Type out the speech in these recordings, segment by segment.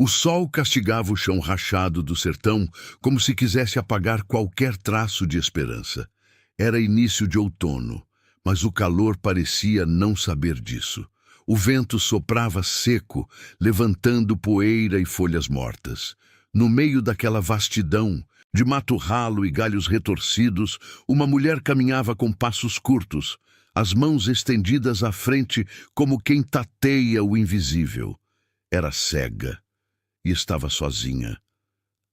O sol castigava o chão rachado do sertão como se quisesse apagar qualquer traço de esperança. Era início de outono, mas o calor parecia não saber disso. O vento soprava seco, levantando poeira e folhas mortas. No meio daquela vastidão, de mato ralo e galhos retorcidos, uma mulher caminhava com passos curtos, as mãos estendidas à frente como quem tateia o invisível. Era cega e estava sozinha.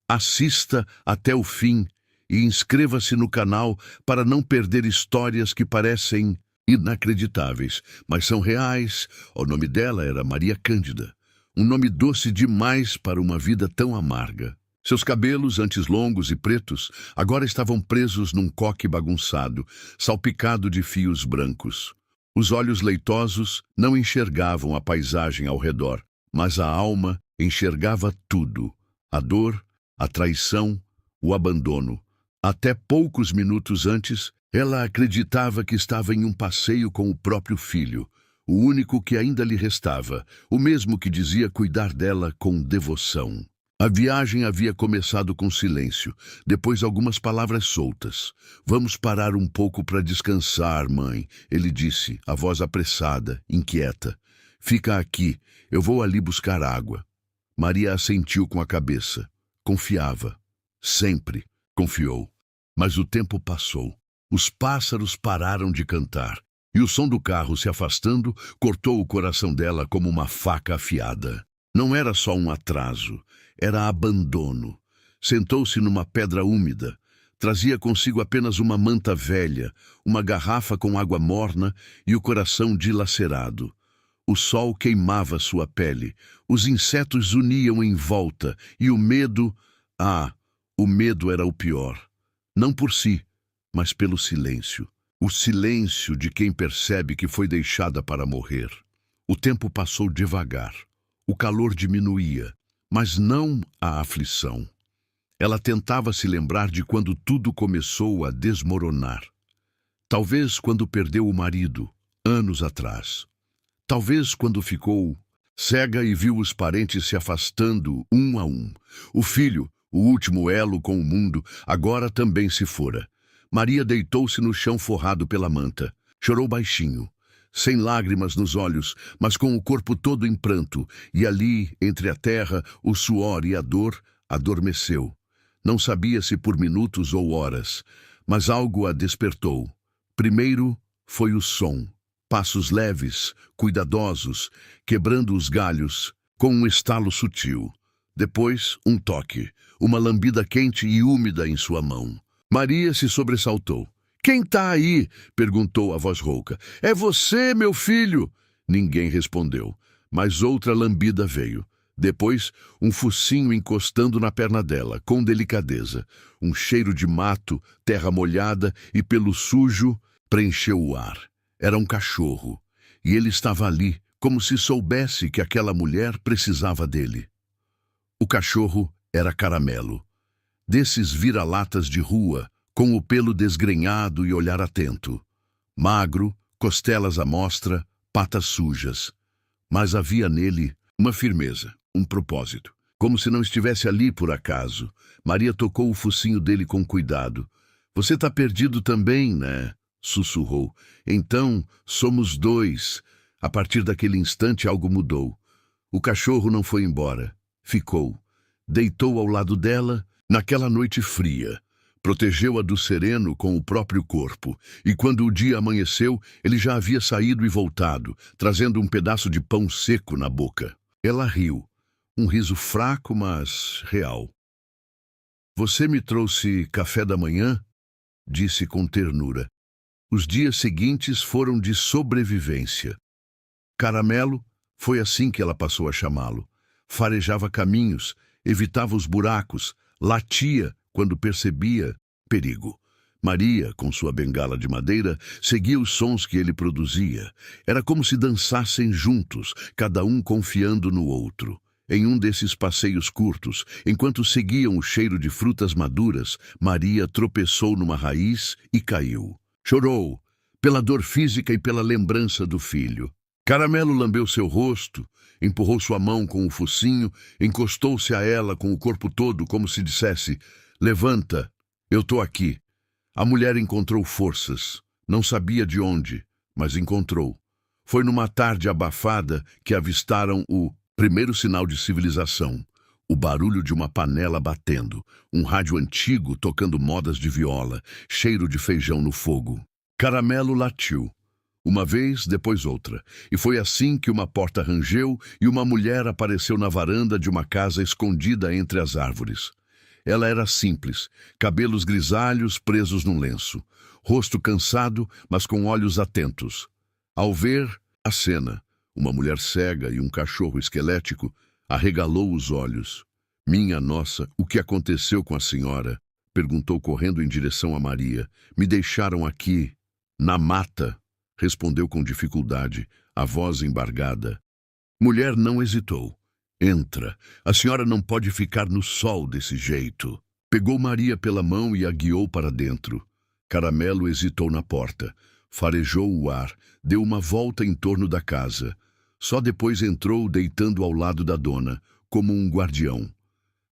Assista até o fim e inscreva-se no canal para não perder histórias que parecem inacreditáveis, mas são reais. O nome dela era Maria Cândida, um nome doce demais para uma vida tão amarga. Seus cabelos, antes longos e pretos, agora estavam presos num coque bagunçado, salpicado de fios brancos. Os olhos leitosos não enxergavam a paisagem ao redor, mas a alma enxergava tudo: a dor, a traição, o abandono. Até poucos minutos antes, ela acreditava que estava em um passeio com o próprio filho, o único que ainda lhe restava, o mesmo que dizia cuidar dela com devoção. A viagem havia começado com silêncio, depois algumas palavras soltas. "Vamos parar um pouco para descansar, mãe", ele disse, a voz apressada, inquieta. "Fica aqui, eu vou ali buscar água." Maria assentiu com a cabeça. Confiava. Sempre confiou. Mas o tempo passou. Os pássaros pararam de cantar, e o som do carro se afastando cortou o coração dela como uma faca afiada. Não era só um atraso, era abandono. Sentou-se numa pedra úmida. Trazia consigo apenas uma manta velha, uma garrafa com água morna e o coração dilacerado. O sol queimava sua pele, os insetos zuniam em volta e o medo... o medo era o pior. Não por si, mas pelo silêncio. O silêncio de quem percebe que foi deixada para morrer. O tempo passou devagar. O calor diminuía, mas não a aflição. Ela tentava se lembrar de quando tudo começou a desmoronar. Talvez quando perdeu o marido, anos atrás. Talvez quando ficou cega e viu os parentes se afastando um a um. O filho, o último elo com o mundo, agora também se fora. Maria deitou-se no chão forrado pela manta. Chorou baixinho, sem lágrimas nos olhos, mas com o corpo todo em pranto, e ali, entre a terra, o suor e a dor, adormeceu. Não sabia se por minutos ou horas, mas algo a despertou. Primeiro foi o som. Passos leves, cuidadosos, quebrando os galhos, com um estalo sutil. Depois, um toque, uma lambida quente e úmida em sua mão. Maria se sobressaltou. "Quem tá aí?" perguntou a voz rouca. "É você, meu filho!" Ninguém respondeu, mas outra lambida veio. Depois, um focinho encostando na perna dela, com delicadeza. Um cheiro de mato, terra molhada e pelo sujo preencheu o ar. Era um cachorro, e ele estava ali, como se soubesse que aquela mulher precisava dele. O cachorro era Caramelo, desses vira-latas de rua, com o pelo desgrenhado e olhar atento. Magro, costelas à mostra, patas sujas. Mas havia nele uma firmeza, um propósito. Como se não estivesse ali por acaso. Maria tocou o focinho dele com cuidado. "Você tá perdido também, né?" sussurrou. "Então, somos dois." A partir daquele instante algo mudou. O cachorro não foi embora. Ficou. Deitou ao lado dela, naquela noite fria. Protegeu-a do sereno com o próprio corpo, e quando o dia amanheceu, ele já havia saído e voltado, trazendo um pedaço de pão seco na boca. Ela riu, um riso fraco, mas real. "Você me trouxe café da manhã?" disse com ternura. Os dias seguintes foram de sobrevivência. Caramelo, foi assim que ela passou a chamá-lo. Farejava caminhos, evitava os buracos, latia quando percebia perigo. Maria, com sua bengala de madeira, seguia os sons que ele produzia. Era como se dançassem juntos, cada um confiando no outro. Em um desses passeios curtos, enquanto seguiam o cheiro de frutas maduras, Maria tropeçou numa raiz e caiu. Chorou, pela dor física e pela lembrança do filho. Caramelo lambeu seu rosto, empurrou sua mão com o focinho, encostou-se a ela com o corpo todo, como se dissesse: levanta, eu tô aqui. A mulher encontrou forças. Não sabia de onde, mas encontrou. Foi numa tarde abafada que avistaram o primeiro sinal de civilização. O barulho de uma panela batendo, um rádio antigo tocando modas de viola, cheiro de feijão no fogo. Caramelo latiu. Uma vez, depois outra. E foi assim que uma porta rangeu e uma mulher apareceu na varanda de uma casa escondida entre as árvores. Ela era simples, cabelos grisalhos presos num lenço, rosto cansado, mas com olhos atentos. Ao ver a cena, uma mulher cega e um cachorro esquelético, arregalou os olhos. Minha nossa, o que aconteceu com a senhora? Perguntou correndo em direção a Maria. Me deixaram aqui, na mata, respondeu com dificuldade, a voz embargada. Mulher não hesitou. Entra, a senhora não pode ficar no sol desse jeito. Pegou Maria pela mão e a guiou para dentro. Caramelo hesitou na porta, farejou o ar, deu uma volta em torno da casa. Só depois entrou deitando ao lado da dona, como um guardião.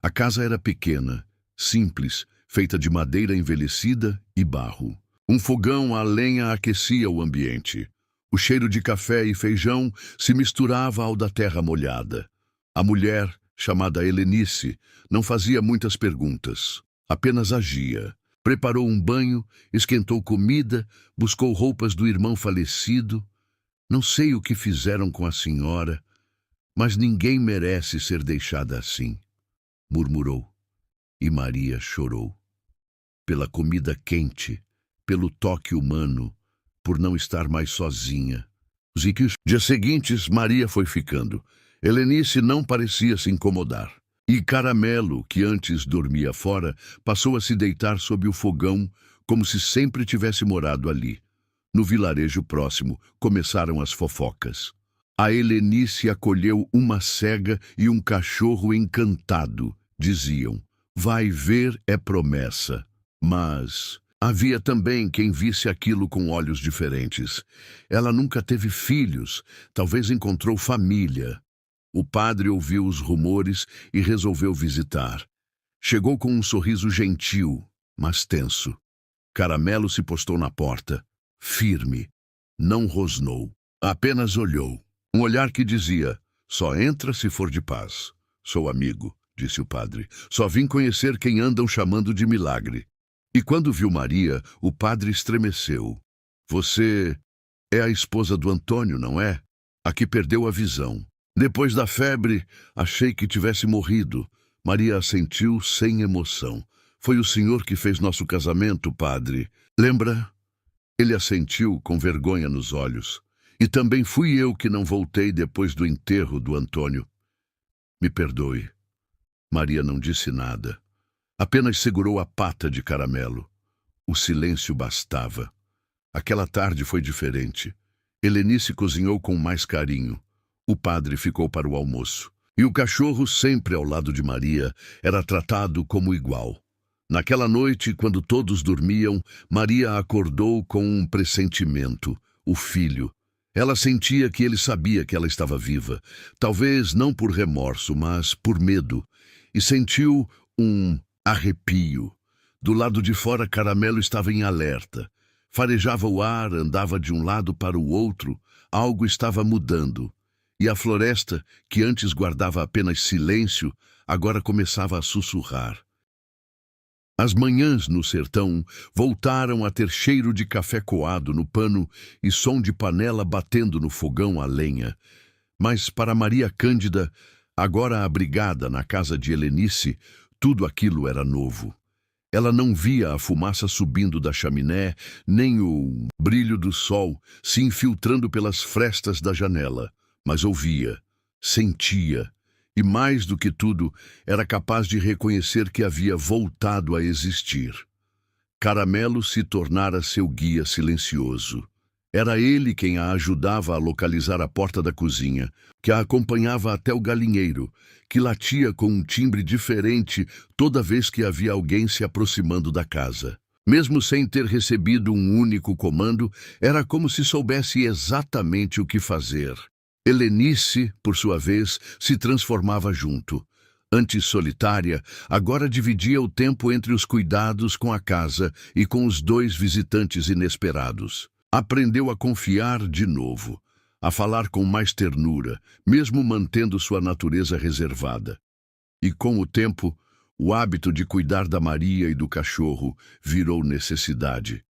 A casa era pequena, simples, feita de madeira envelhecida e barro. Um fogão a lenha aquecia o ambiente. O cheiro de café e feijão se misturava ao da terra molhada. A mulher, chamada Helenice, não fazia muitas perguntas, apenas agia. Preparou um banho, esquentou comida, buscou roupas do irmão falecido. Não sei o que fizeram com a senhora, mas ninguém merece ser deixada assim, murmurou. E Maria chorou. Pela comida quente, pelo toque humano, por não estar mais sozinha. Os dias seguintes, Maria foi ficando. Helenice não parecia se incomodar. E Caramelo, que antes dormia fora, passou a se deitar sob o fogão, como se sempre tivesse morado ali. No vilarejo próximo, começaram as fofocas. A Helenice acolheu uma cega e um cachorro encantado, diziam. Vai ver é promessa. Mas havia também quem visse aquilo com olhos diferentes. Ela nunca teve filhos, talvez encontrou família. O padre ouviu os rumores e resolveu visitar. Chegou com um sorriso gentil, mas tenso. Caramelo se postou na porta, firme. Não rosnou, apenas olhou. Um olhar que dizia, só entra se for de paz. Sou amigo, disse o padre. Só vim conhecer quem andam chamando de milagre. E quando viu Maria, o padre estremeceu. Você é a esposa do Antônio, não é? A que perdeu a visão. Depois da febre, achei que tivesse morrido. Maria assentiu sem emoção. Foi o senhor que fez nosso casamento, padre. Lembra? Ele assentiu com vergonha nos olhos. E também fui eu que não voltei depois do enterro do Antônio. Me perdoe. Maria não disse nada. Apenas segurou a pata de Caramelo. O silêncio bastava. Aquela tarde foi diferente. Helenice cozinhou com mais carinho. O padre ficou para o almoço. E o cachorro, sempre ao lado de Maria, era tratado como igual. Naquela noite, quando todos dormiam, Maria acordou com um pressentimento, o filho. Ela sentia que ele sabia que ela estava viva, talvez não por remorso, mas por medo, e sentiu um arrepio. Do lado de fora, Caramelo estava em alerta. Farejava o ar, andava de um lado para o outro, algo estava mudando. E a floresta, que antes guardava apenas silêncio, agora começava a sussurrar. As manhãs no sertão voltaram a ter cheiro de café coado no pano e som de panela batendo no fogão a lenha. Mas para Maria Cândida, agora abrigada na casa de Helenice, tudo aquilo era novo. Ela não via a fumaça subindo da chaminé, nem o brilho do sol se infiltrando pelas frestas da janela. Mas ouvia, sentia, e mais do que tudo, era capaz de reconhecer que havia voltado a existir. Caramelo se tornara seu guia silencioso. Era ele quem a ajudava a localizar a porta da cozinha, que a acompanhava até o galinheiro, que latia com um timbre diferente toda vez que havia alguém se aproximando da casa. Mesmo sem ter recebido um único comando, era como se soubesse exatamente o que fazer. Helenice, por sua vez, se transformava junto. Antes solitária, agora dividia o tempo entre os cuidados com a casa e com os dois visitantes inesperados. Aprendeu a confiar de novo, a falar com mais ternura, mesmo mantendo sua natureza reservada. E com o tempo, o hábito de cuidar da Maria e do cachorro virou necessidade.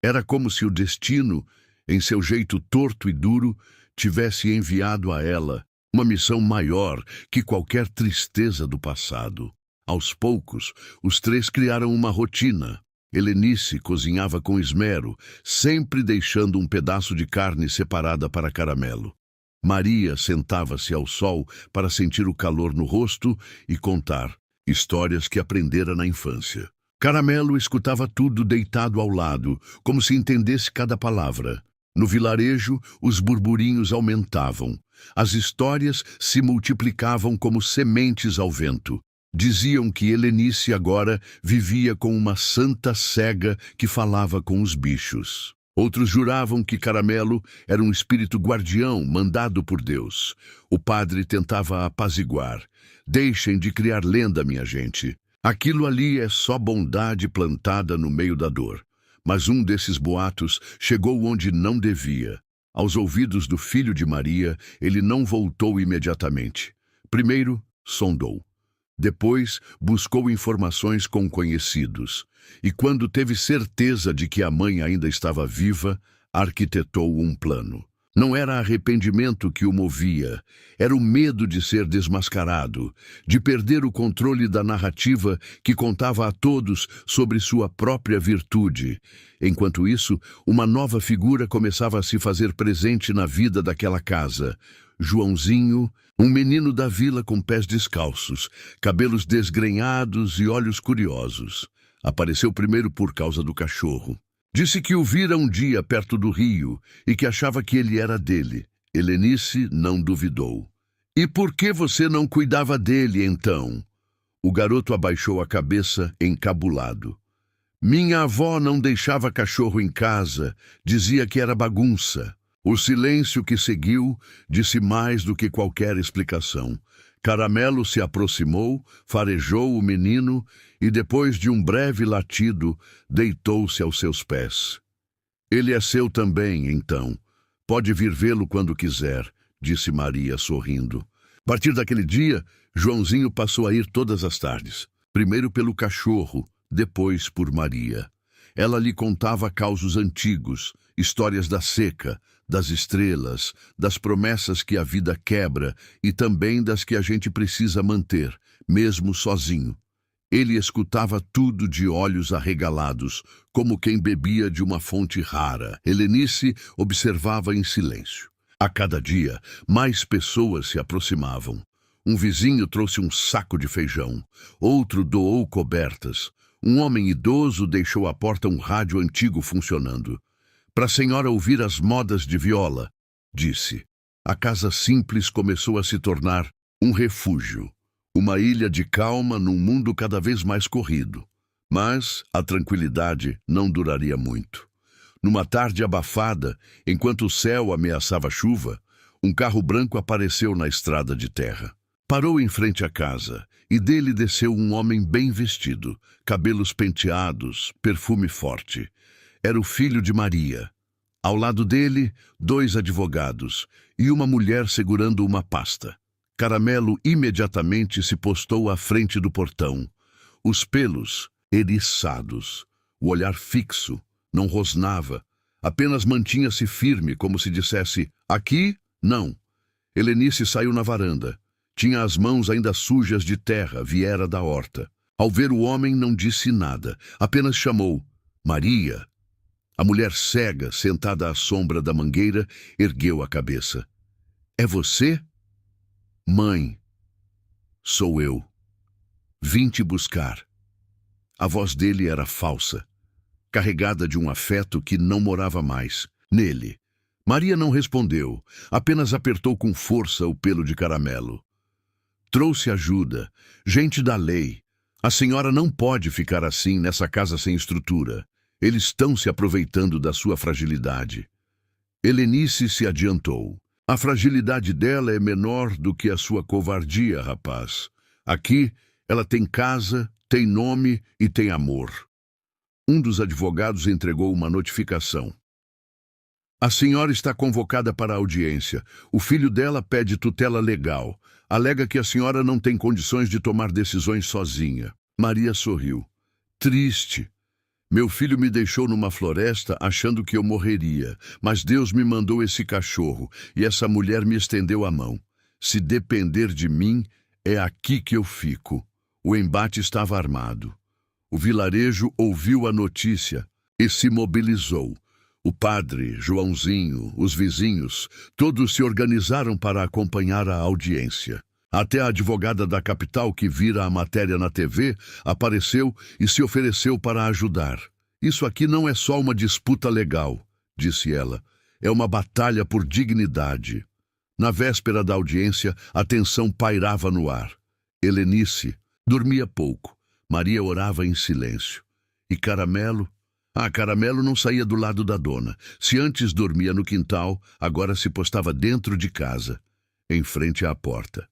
Era como se o destino, em seu jeito torto e duro, tivesse enviado a ela uma missão maior que qualquer tristeza do passado. Aos poucos, os três criaram uma rotina. Helenice cozinhava com esmero, sempre deixando um pedaço de carne separada para Caramelo. Maria sentava-se ao sol para sentir o calor no rosto e contar histórias que aprendera na infância. Caramelo escutava tudo deitado ao lado, como se entendesse cada palavra. No vilarejo, os burburinhos aumentavam. As histórias se multiplicavam como sementes ao vento. Diziam que Helenice agora vivia com uma santa cega que falava com os bichos. Outros juravam que Caramelo era um espírito guardião mandado por Deus. O padre tentava apaziguar. Deixem de criar lenda, minha gente. Aquilo ali é só bondade plantada no meio da dor. Mas um desses boatos chegou onde não devia. Aos ouvidos do filho de Maria, ele não voltou imediatamente. Primeiro, sondou. Depois, buscou informações com conhecidos. E quando teve certeza de que a mãe ainda estava viva, arquitetou um plano. Não era arrependimento que o movia, era o medo de ser desmascarado, de perder o controle da narrativa que contava a todos sobre sua própria virtude. Enquanto isso, uma nova figura começava a se fazer presente na vida daquela casa. Joãozinho, um menino da vila com pés descalços, cabelos desgrenhados e olhos curiosos. Apareceu primeiro por causa do cachorro. Disse que o vira um dia perto do rio e que achava que ele era dele. Helenice não duvidou. E por que você não cuidava dele, então? O garoto abaixou a cabeça, encabulado. Minha avó não deixava cachorro em casa, dizia que era bagunça. O silêncio que seguiu disse mais do que qualquer explicação. Caramelo se aproximou, farejou o menino e, depois de um breve latido, deitou-se aos seus pés. Ele é seu também, então. Pode vir vê-lo quando quiser, disse Maria, sorrindo. A partir daquele dia, Joãozinho passou a ir todas as tardes. Primeiro pelo cachorro, depois por Maria. Ela lhe contava causos antigos, histórias da seca, das estrelas, das promessas que a vida quebra e também das que a gente precisa manter, mesmo sozinho. Ele escutava tudo de olhos arregalados, como quem bebia de uma fonte rara. Helenice observava em silêncio. A cada dia, mais pessoas se aproximavam. Um vizinho trouxe um saco de feijão, outro doou cobertas. Um homem idoso deixou à porta um rádio antigo funcionando. Para a senhora ouvir as modas de viola, disse. A casa simples começou a se tornar um refúgio, uma ilha de calma num mundo cada vez mais corrido. Mas a tranquilidade não duraria muito. Numa tarde abafada, enquanto o céu ameaçava chuva, um carro branco apareceu na estrada de terra. Parou em frente à casa e dele desceu um homem bem vestido, cabelos penteados, perfume forte. Era o filho de Maria. Ao lado dele, 2 advogados e uma mulher segurando uma pasta. Caramelo imediatamente se postou à frente do portão. Os pelos eriçados, o olhar fixo, não rosnava, apenas mantinha-se firme, como se dissesse, aqui, não. Helenice saiu na varanda. Tinha as mãos ainda sujas de terra, viera da horta. Ao ver o homem, não disse nada, apenas chamou, Maria. A mulher cega, sentada à sombra da mangueira, ergueu a cabeça. É você? Mãe, sou eu. Vim te buscar. A voz dele era falsa, carregada de um afeto que não morava mais nele. Maria não respondeu, apenas apertou com força o pelo de Caramelo. Trouxe ajuda, gente da lei. A senhora não pode ficar assim nessa casa sem estrutura. Eles estão se aproveitando da sua fragilidade. Helenice se adiantou. A fragilidade dela é menor do que a sua covardia, rapaz. Aqui, ela tem casa, tem nome e tem amor. Um dos advogados entregou uma notificação. A senhora está convocada para a audiência. O filho dela pede tutela legal. Alega que a senhora não tem condições de tomar decisões sozinha. Maria sorriu. Triste. Meu filho me deixou numa floresta achando que eu morreria, mas Deus me mandou esse cachorro e essa mulher me estendeu a mão. Se depender de mim, é aqui que eu fico. O embate estava armado. O vilarejo ouviu a notícia e se mobilizou. O padre, Joãozinho, os vizinhos, todos se organizaram para acompanhar a audiência. Até a advogada da capital, que vira a matéria na TV, apareceu e se ofereceu para ajudar. Isso aqui não é só uma disputa legal, disse ela. É uma batalha por dignidade. Na véspera da audiência, a tensão pairava no ar. Helenice dormia pouco. Maria orava em silêncio. E Caramelo? Caramelo não saía do lado da dona. Se antes dormia no quintal, agora se postava dentro de casa, em frente à porta.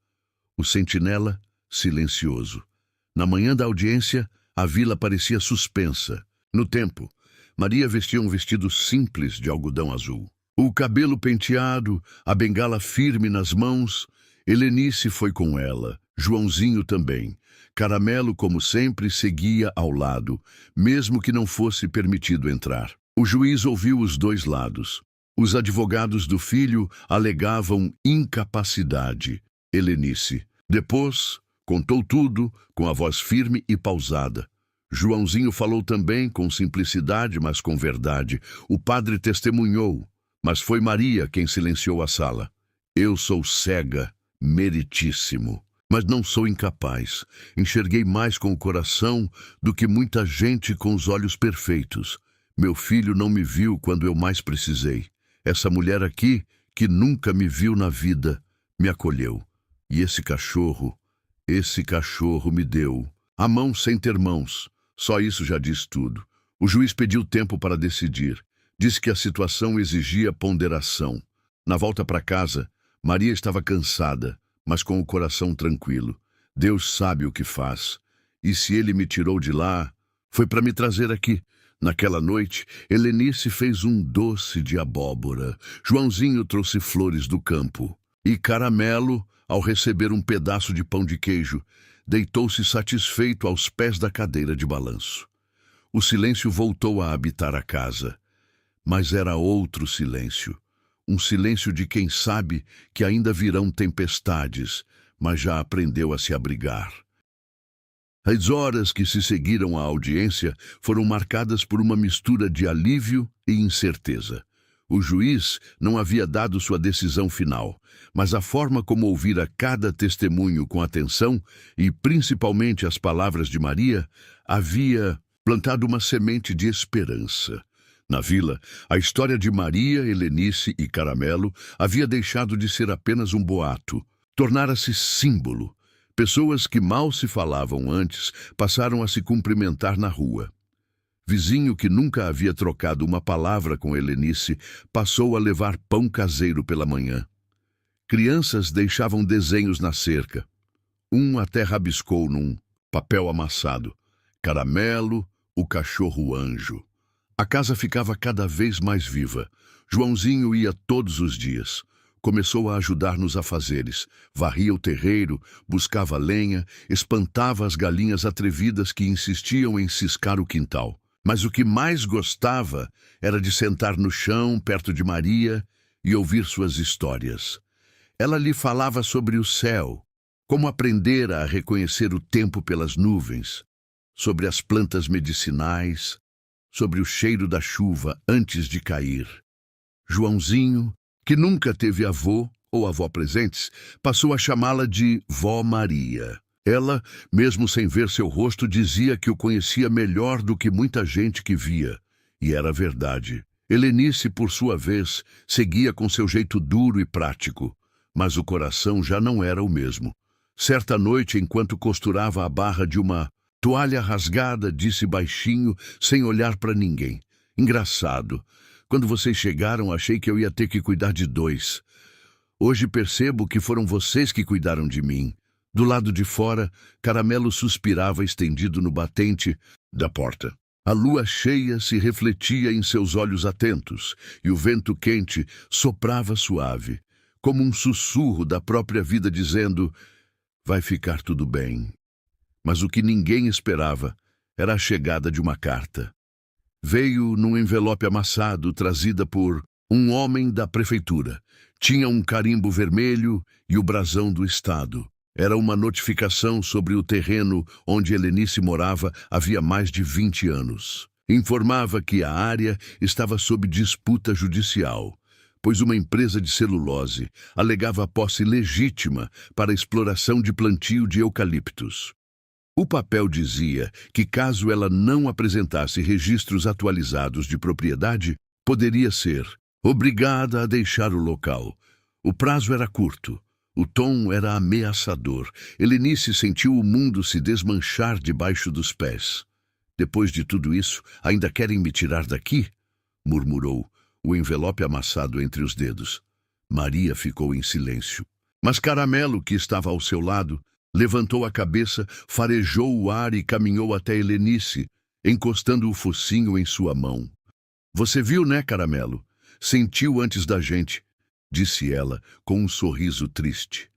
O sentinela, silencioso. Na manhã da audiência, a vila parecia suspensa. No tempo, Maria vestia um vestido simples de algodão azul. O cabelo penteado, a bengala firme nas mãos. Helenice foi com ela, Joãozinho também. Caramelo, como sempre, seguia ao lado, mesmo que não fosse permitido entrar. O juiz ouviu os dois lados. Os advogados do filho alegavam incapacidade. Helenice. Depois, contou tudo, com a voz firme e pausada. Joãozinho falou também, com simplicidade, mas com verdade. O padre testemunhou, mas foi Maria quem silenciou a sala. Eu sou cega, meritíssimo. Mas não sou incapaz. Enxerguei mais com o coração do que muita gente com os olhos perfeitos. Meu filho não me viu quando eu mais precisei. Essa mulher aqui, que nunca me viu na vida, me acolheu. E esse cachorro me deu a mão sem ter mãos. Só isso já diz tudo. O juiz pediu tempo para decidir. Disse que a situação exigia ponderação. Na volta para casa, Maria estava cansada, mas com o coração tranquilo. Deus sabe o que faz. E se ele me tirou de lá, foi para me trazer aqui. Naquela noite, Helenice fez um doce de abóbora. Joãozinho trouxe flores do campo. E Caramelo, ao receber um pedaço de pão de queijo, deitou-se satisfeito aos pés da cadeira de balanço. O silêncio voltou a habitar a casa. Mas era outro silêncio. Um silêncio de quem sabe que ainda virão tempestades, mas já aprendeu a se abrigar. As horas que se seguiram à audiência foram marcadas por uma mistura de alívio e incerteza. O juiz não havia dado sua decisão final, mas a forma como ouvira cada testemunho com atenção, e principalmente as palavras de Maria, havia plantado uma semente de esperança. Na vila, a história de Maria, Helenice e Caramelo havia deixado de ser apenas um boato. Tornara-se símbolo. Pessoas que mal se falavam antes passaram a se cumprimentar na rua. Vizinho que nunca havia trocado uma palavra com Helenice passou a levar pão caseiro pela manhã. Crianças deixavam desenhos na cerca. Um até rabiscou num papel amassado: Caramelo, o cachorro anjo. A casa ficava cada vez mais viva. Joãozinho ia todos os dias. Começou a ajudar nos afazeres. Varria o terreiro, buscava lenha, espantava as galinhas atrevidas que insistiam em ciscar o quintal. Mas o que mais gostava era de sentar no chão, perto de Maria, e ouvir suas histórias. Ela lhe falava sobre o céu, como aprendera a reconhecer o tempo pelas nuvens, sobre as plantas medicinais, sobre o cheiro da chuva antes de cair. Joãozinho, que nunca teve avô ou avó presentes, passou a chamá-la de Vó Maria. Ela, mesmo sem ver seu rosto, dizia que o conhecia melhor do que muita gente que via. E era verdade. Helenice, por sua vez, seguia com seu jeito duro e prático, mas o coração já não era o mesmo. Certa noite, enquanto costurava a barra de uma Toalha rasgada, disse baixinho, sem olhar para ninguém. Engraçado. Quando vocês chegaram, achei que eu ia ter que cuidar de 2. Hoje percebo que foram vocês que cuidaram de mim. Do lado de fora, Caramelo suspirava estendido no batente da porta. A lua cheia se refletia em seus olhos atentos, e o vento quente soprava suave, como um sussurro da própria vida dizendo: vai ficar tudo bem. Mas o que ninguém esperava era a chegada de uma carta. Veio num envelope amassado, trazida por um homem da prefeitura. Tinha um carimbo vermelho e o brasão do estado. Era uma notificação sobre o terreno onde Helenice morava havia mais de 20 anos. Informava que a área estava sob disputa judicial, pois uma empresa de celulose alegava a posse legítima para a exploração de plantio de eucaliptos. O papel dizia que, caso ela não apresentasse registros atualizados de propriedade, poderia ser obrigada a deixar o local. O prazo era curto. O tom era ameaçador. Helenice sentiu o mundo se desmanchar debaixo dos pés. Depois de tudo isso, ainda querem me tirar daqui? Murmurou, o envelope amassado entre os dedos. Maria ficou em silêncio. Mas Caramelo, que estava ao seu lado, levantou a cabeça, farejou o ar e caminhou até Helenice, encostando o focinho em sua mão. Você viu, né, Caramelo? Sentiu antes da gente, disse ela, com um sorriso triste.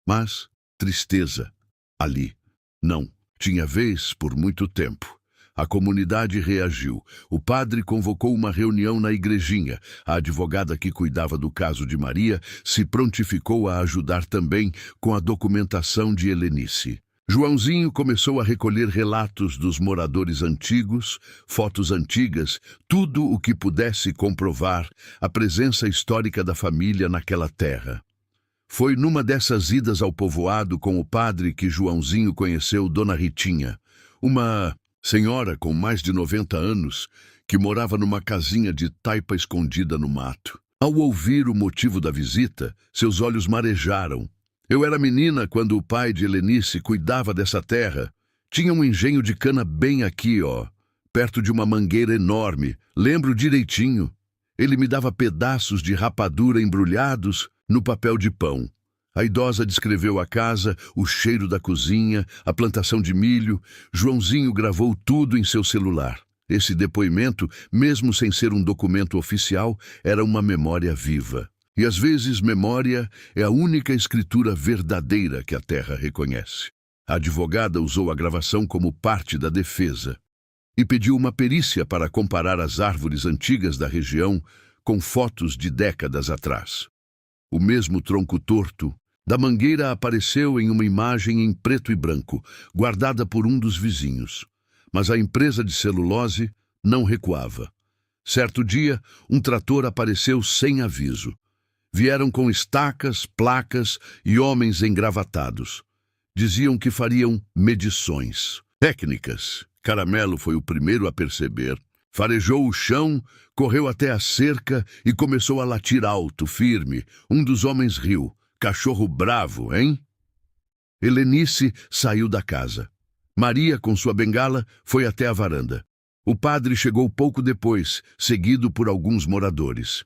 Mas tristeza, ali. Não, tinha vez por muito tempo. A comunidade reagiu. O padre convocou uma reunião na igrejinha. A advogada que cuidava do caso de Maria se prontificou a ajudar também com a documentação de Helenice. Joãozinho começou a recolher relatos dos moradores antigos, fotos antigas, tudo o que pudesse comprovar a presença histórica da família naquela terra. Foi numa dessas idas ao povoado com o padre que Joãozinho conheceu Dona Ritinha, uma senhora com mais de 90 anos que morava numa casinha de taipa escondida no mato. Ao ouvir o motivo da visita, seus olhos marejaram. Eu era menina quando o pai de Helenice cuidava dessa terra. Tinha um engenho de cana bem aqui, perto de uma mangueira enorme. Lembro direitinho. Ele me dava pedaços de rapadura embrulhados no papel de pão. A idosa descreveu a casa, o cheiro da cozinha, a plantação de milho. Joãozinho gravou tudo em seu celular. Esse depoimento, mesmo sem ser um documento oficial, era uma memória viva. E às vezes memória é a única escritura verdadeira que a terra reconhece. A advogada usou a gravação como parte da defesa e pediu uma perícia para comparar as árvores antigas da região com fotos de décadas atrás. O mesmo tronco torto da mangueira apareceu em uma imagem em preto e branco, guardada por um dos vizinhos. Mas a empresa de celulose não recuava. Certo dia, um trator apareceu sem aviso. Vieram com estacas, placas e homens engravatados. Diziam que fariam medições. Técnicas. Caramelo foi o primeiro a perceber. Farejou o chão, correu até a cerca e começou a latir alto, firme. Um dos homens riu. Cachorro bravo, hein? Helenice saiu da casa. Maria, com sua bengala, foi até a varanda. O padre chegou pouco depois, seguido por alguns moradores.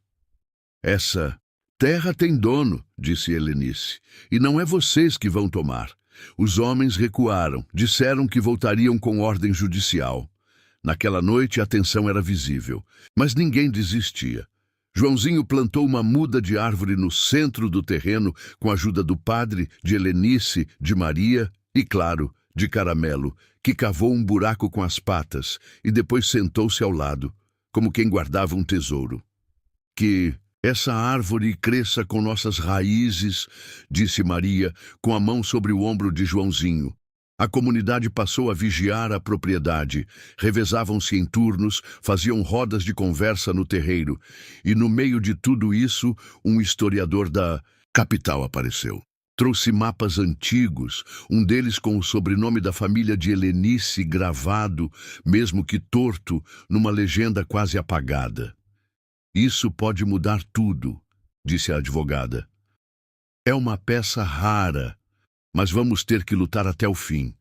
Essa terra tem dono, disse Helenice, e não é vocês que vão tomar. Os homens recuaram, disseram que voltariam com ordem judicial. Naquela noite a tensão era visível, mas ninguém desistia. Joãozinho plantou uma muda de árvore no centro do terreno com a ajuda do padre, de Helenice, de Maria e, claro, de Caramelo, que cavou um buraco com as patas e depois sentou-se ao lado, como quem guardava um tesouro. Que essa árvore cresça com nossas raízes, disse Maria, com a mão sobre o ombro de Joãozinho. A comunidade passou a vigiar a propriedade, revezavam-se em turnos, faziam rodas de conversa no terreiro, e no meio de tudo isso, um historiador da capital apareceu. Trouxe mapas antigos, um deles com o sobrenome da família de Helenice gravado, mesmo que torto, numa legenda quase apagada. Isso pode mudar tudo, disse a advogada. É uma peça rara, mas vamos ter que lutar até o fim.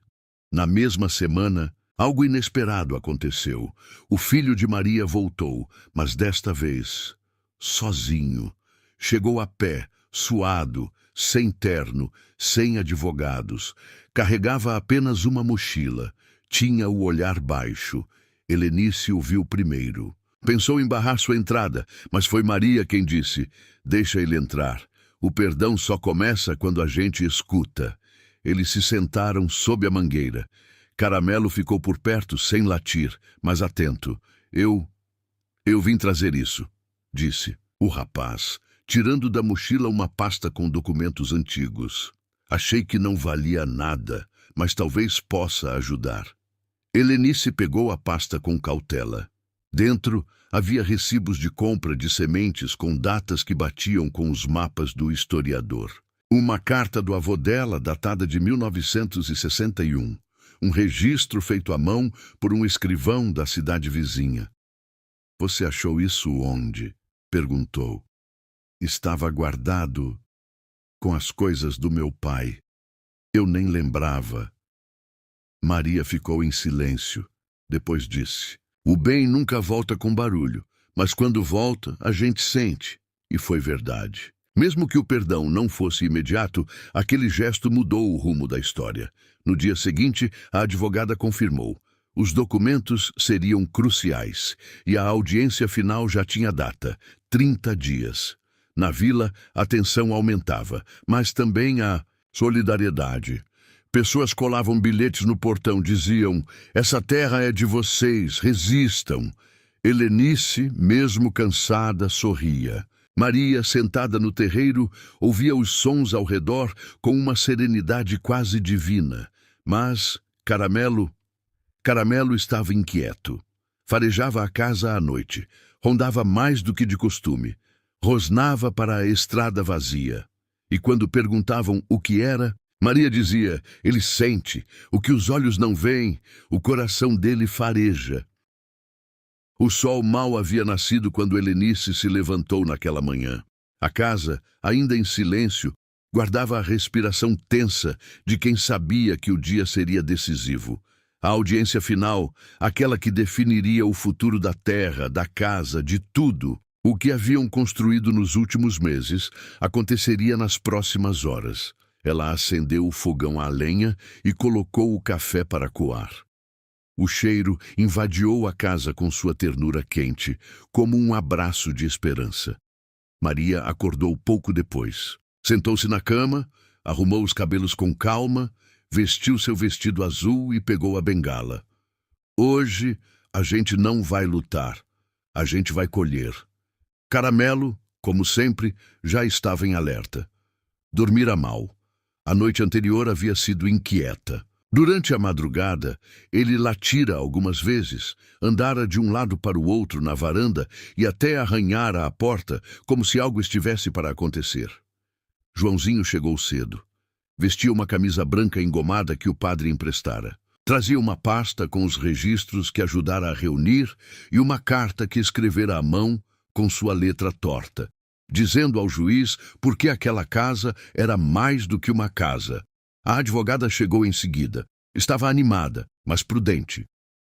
Na mesma semana, algo inesperado aconteceu. O filho de Maria voltou, mas desta vez, sozinho. Chegou a pé, suado, sem terno, sem advogados. Carregava apenas uma mochila. Tinha o olhar baixo. Helenice o viu primeiro. Pensou em barrar sua entrada, mas foi Maria quem disse: "Deixa ele entrar. O perdão só começa quando a gente escuta." Eles se sentaram sob a mangueira. Caramelo ficou por perto, sem latir, mas atento. Eu vim trazer isso", disse o rapaz, tirando da mochila uma pasta com documentos antigos. "Achei que não valia nada, mas talvez possa ajudar." Helenice pegou a pasta com cautela. Dentro havia recibos de compra de sementes com datas que batiam com os mapas do historiador. Uma carta do avô dela, datada de 1961. Um registro feito à mão por um escrivão da cidade vizinha. "Você achou isso onde?" perguntou. "Estava guardado com as coisas do meu pai. Eu nem lembrava." Maria ficou em silêncio. Depois disse: "O bem nunca volta com barulho, mas quando volta, a gente sente." E foi verdade. Mesmo que o perdão não fosse imediato, aquele gesto mudou o rumo da história. No dia seguinte, a advogada confirmou. Os documentos seriam cruciais, e a audiência final já tinha data: 30 dias. Na vila, a tensão aumentava, mas também a solidariedade. Pessoas colavam bilhetes no portão, diziam: "Essa terra é de vocês, resistam." Helenice, mesmo cansada, sorria. Maria, sentada no terreiro, ouvia os sons ao redor com uma serenidade quase divina. Mas Caramelo estava inquieto. Farejava a casa à noite, rondava mais do que de costume, rosnava para a estrada vazia. E quando perguntavam o que era, Maria dizia: "Ele sente, o que os olhos não veem, o coração dele fareja." O sol mal havia nascido quando Helenice se levantou naquela manhã. A casa, ainda em silêncio, guardava a respiração tensa de quem sabia que o dia seria decisivo. A audiência final, aquela que definiria o futuro da terra, da casa, de tudo o que haviam construído nos últimos meses, aconteceria nas próximas horas. Ela acendeu o fogão a lenha e colocou o café para coar. O cheiro invadiu a casa com sua ternura quente, como um abraço de esperança. Maria acordou pouco depois. Sentou-se na cama, arrumou os cabelos com calma, vestiu seu vestido azul e pegou a bengala. "Hoje a gente não vai lutar, a gente vai colher." Caramelo, como sempre, já estava em alerta. Dormira mal. A noite anterior havia sido inquieta. Durante a madrugada, ele latira algumas vezes, andara de um lado para o outro na varanda e até arranhara a porta, como se algo estivesse para acontecer. Joãozinho chegou cedo. Vestia uma camisa branca engomada que o padre emprestara. Trazia uma pasta com os registros que ajudara a reunir e uma carta que escrevera à mão com sua letra torta, dizendo ao juiz por que aquela casa era mais do que uma casa. A advogada chegou em seguida. Estava animada, mas prudente.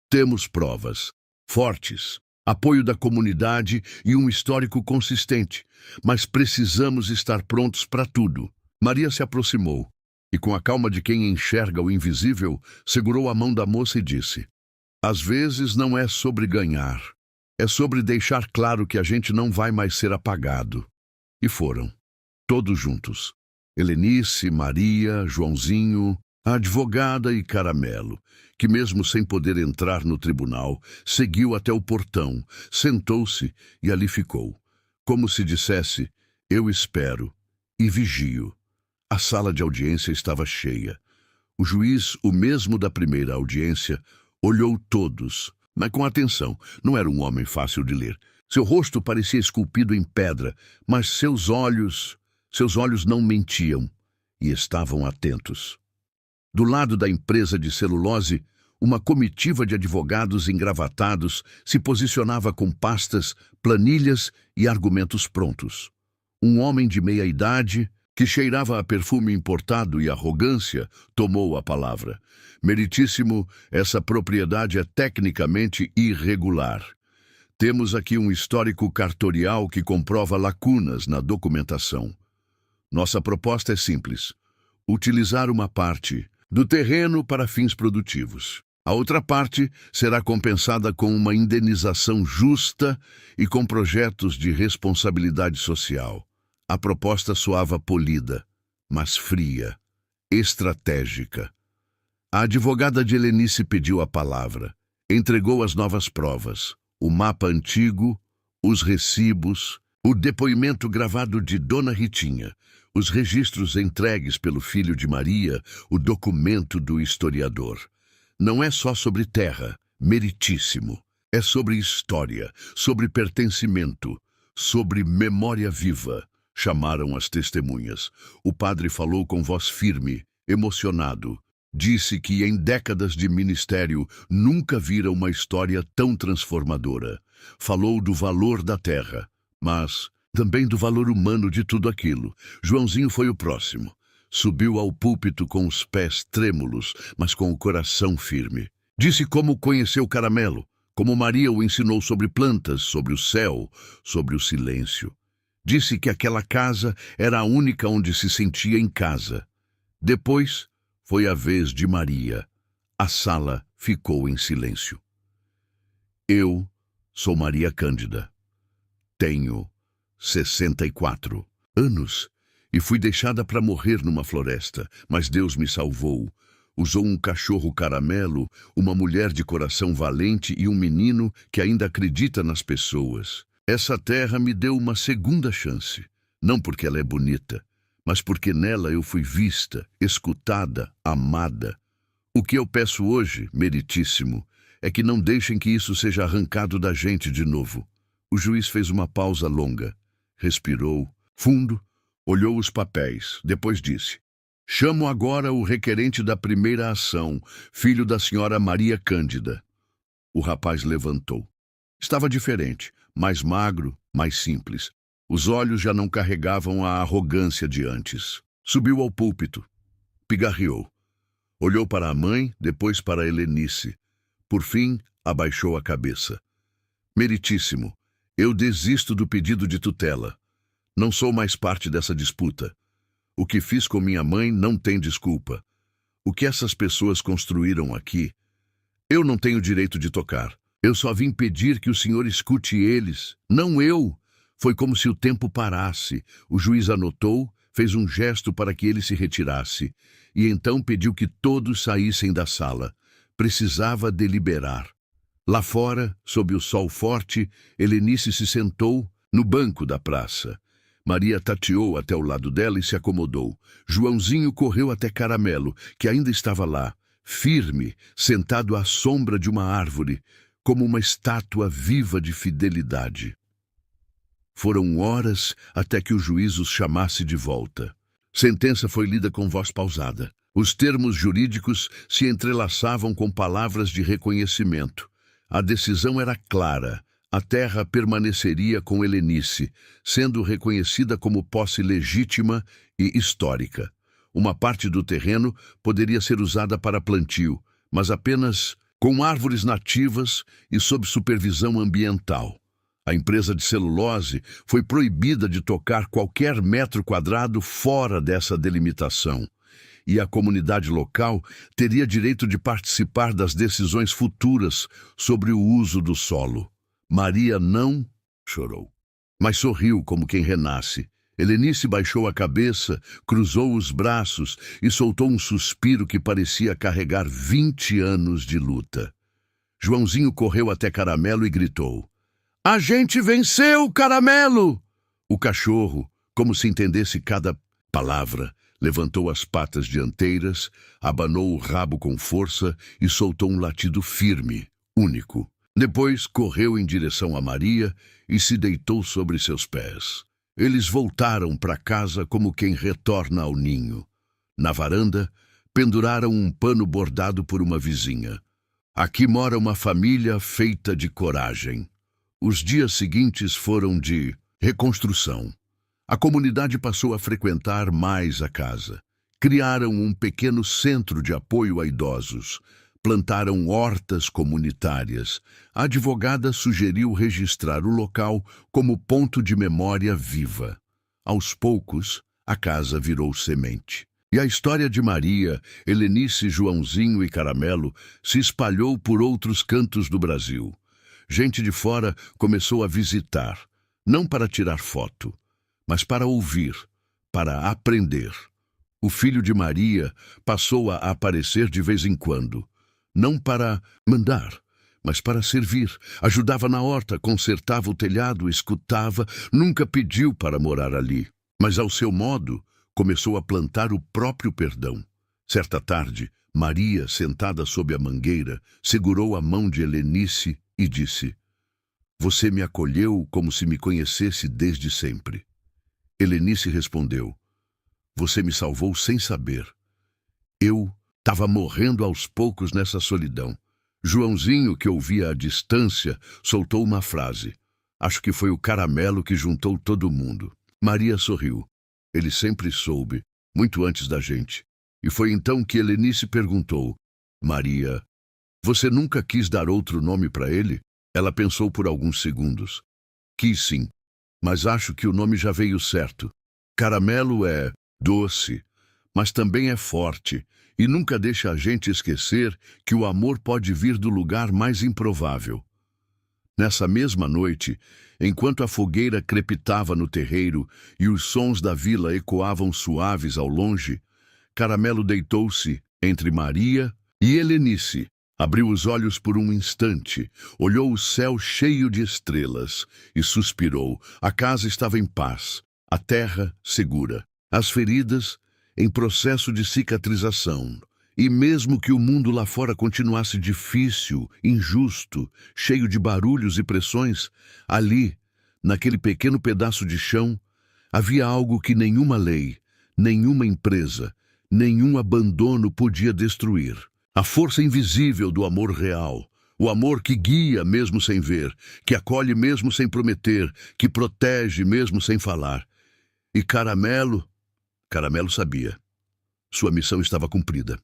"Temos provas fortes, apoio da comunidade e um histórico consistente, mas precisamos estar prontos para tudo." Maria se aproximou e, com a calma de quem enxerga o invisível, segurou a mão da moça e disse: "Às vezes não é sobre ganhar, é sobre deixar claro que a gente não vai mais ser apagado." E foram, todos juntos. Helenice, Maria, Joãozinho, a advogada e Caramelo, que mesmo sem poder entrar no tribunal, seguiu até o portão, sentou-se e ali ficou, como se dissesse: "Eu espero e vigio." A sala de audiência estava cheia. O juiz, o mesmo da primeira audiência, olhou todos, mas com atenção. Não era um homem fácil de ler. Seu rosto parecia esculpido em pedra, mas seus olhos não mentiam e estavam atentos. Do lado da empresa de celulose, uma comitiva de advogados engravatados se posicionava com pastas, planilhas e argumentos prontos. Um homem de meia idade, que cheirava a perfume importado e arrogância, tomou a palavra. Meritíssimo, essa propriedade é tecnicamente irregular. Temos aqui um histórico cartorial que comprova lacunas na documentação. Nossa proposta é simples: utilizar uma parte do terreno para fins produtivos. A outra parte será compensada com uma indenização justa e com projetos de responsabilidade social. A proposta soava polida, mas fria, estratégica. A advogada de Helenice pediu a palavra, entregou as novas provas, o mapa antigo, os recibos, o depoimento gravado de Dona Ritinha, os registros entregues pelo filho de Maria, o documento do historiador. Não é só sobre terra, meritíssimo. É sobre história, sobre pertencimento, sobre memória viva, chamaram as testemunhas. O padre falou com voz firme, emocionado. Disse que em décadas de ministério nunca vira uma história tão transformadora. Falou do valor da terra, mas também do valor humano de tudo aquilo. Joãozinho foi o próximo. Subiu ao púlpito com os pés trêmulos, mas com o coração firme. Disse como conheceu Caramelo, como Maria o ensinou sobre plantas, sobre o céu, sobre o silêncio. Disse que aquela casa era a única onde se sentia em casa. Depois foi a vez de Maria. A sala ficou em silêncio. Eu sou Maria Cândida. Tenho 64 anos e fui deixada para morrer numa floresta, mas Deus me salvou. Usou um cachorro caramelo, uma mulher de coração valente e um menino que ainda acredita nas pessoas. Essa terra me deu uma segunda chance, não porque ela é bonita, mas porque nela eu fui vista, escutada, amada. O que eu peço hoje, meritíssimo, é que não deixem que isso seja arrancado da gente de novo. O juiz fez uma pausa longa, respirou fundo, olhou os papéis, depois disse: chamo agora o requerente da primeira ação, filho da senhora Maria Cândida. O rapaz levantou. Estava diferente, mais magro, mais simples. Os olhos já não carregavam a arrogância de antes. Subiu ao púlpito. Pigarreou. Olhou para a mãe, depois para Helenice. Por fim, abaixou a cabeça. Meritíssimo, eu desisto do pedido de tutela. Não sou mais parte dessa disputa. O que fiz com minha mãe não tem desculpa. O que essas pessoas construíram aqui, eu não tenho direito de tocar. Eu só vim pedir que o senhor escute eles, não eu. Foi como se o tempo parasse. O juiz anotou, fez um gesto para que ele se retirasse, e então pediu que todos saíssem da sala. Precisava deliberar. Lá fora, sob o sol forte, Helenice se sentou no banco da praça. Maria tateou até o lado dela e se acomodou. Joãozinho correu até Caramelo, que ainda estava lá, firme, sentado à sombra de uma árvore, como uma estátua viva de fidelidade. Foram horas até que o juiz os chamasse de volta. Sentença foi lida com voz pausada. Os termos jurídicos se entrelaçavam com palavras de reconhecimento. A decisão era clara. A terra permaneceria com Helenice, sendo reconhecida como posse legítima e histórica. Uma parte do terreno poderia ser usada para plantio, mas apenas com árvores nativas e sob supervisão ambiental. A empresa de celulose foi proibida de tocar qualquer metro quadrado fora dessa delimitação, e a comunidade local teria direito de participar das decisões futuras sobre o uso do solo. Maria não chorou, mas sorriu como quem renasce. Helenice baixou a cabeça, cruzou os braços e soltou um suspiro que parecia carregar 20 anos de luta. Joãozinho correu até Caramelo e gritou: a gente venceu, Caramelo! O cachorro, como se entendesse cada palavra, levantou as patas dianteiras, abanou o rabo com força e soltou um latido firme, único. Depois correu em direção a Maria e se deitou sobre seus pés. Eles voltaram para casa como quem retorna ao ninho. Na varanda, penduraram um pano bordado por uma vizinha. Aqui mora uma família feita de coragem. Os dias seguintes foram de reconstrução. A comunidade passou a frequentar mais a casa. Criaram um pequeno centro de apoio a idosos. Plantaram hortas comunitárias. A advogada sugeriu registrar o local como ponto de memória viva. Aos poucos, a casa virou semente. E a história de Maria, Helenice, Joãozinho e Caramelo se espalhou por outros cantos do Brasil. Gente de fora começou a visitar, não para tirar foto, mas para ouvir, para aprender. O filho de Maria passou a aparecer de vez em quando, não para mandar, mas para servir. Ajudava na horta, consertava o telhado, escutava, nunca pediu para morar ali. Mas, ao seu modo, começou a plantar o próprio perdão. Certa tarde, Maria, sentada sob a mangueira, segurou a mão de Helenice e disse: "Você me acolheu como se me conhecesse desde sempre." Helenice respondeu: "Você me salvou sem saber. Eu estava morrendo aos poucos nessa solidão." Joãozinho, que ouvia à distância, soltou uma frase. Acho que foi o Caramelo que juntou todo mundo. Maria sorriu. Ele sempre soube, muito antes da gente. E foi então que Helenice perguntou: "Maria, você nunca quis dar outro nome para ele?" Ela pensou por alguns segundos. "Quis sim, mas acho que o nome já veio certo. Caramelo é doce, mas também é forte e nunca deixa a gente esquecer que o amor pode vir do lugar mais improvável." Nessa mesma noite, enquanto a fogueira crepitava no terreiro e os sons da vila ecoavam suaves ao longe, Caramelo deitou-se entre Maria e Helenice. Abriu os olhos por um instante, olhou o céu cheio de estrelas e suspirou. A casa estava em paz, a terra segura, as feridas em processo de cicatrização. E mesmo que o mundo lá fora continuasse difícil, injusto, cheio de barulhos e pressões, ali, naquele pequeno pedaço de chão, havia algo que nenhuma lei, nenhuma empresa, nenhum abandono podia destruir. A força invisível do amor real, o amor que guia mesmo sem ver, que acolhe mesmo sem prometer, que protege mesmo sem falar. E Caramelo sabia. Sua missão estava cumprida.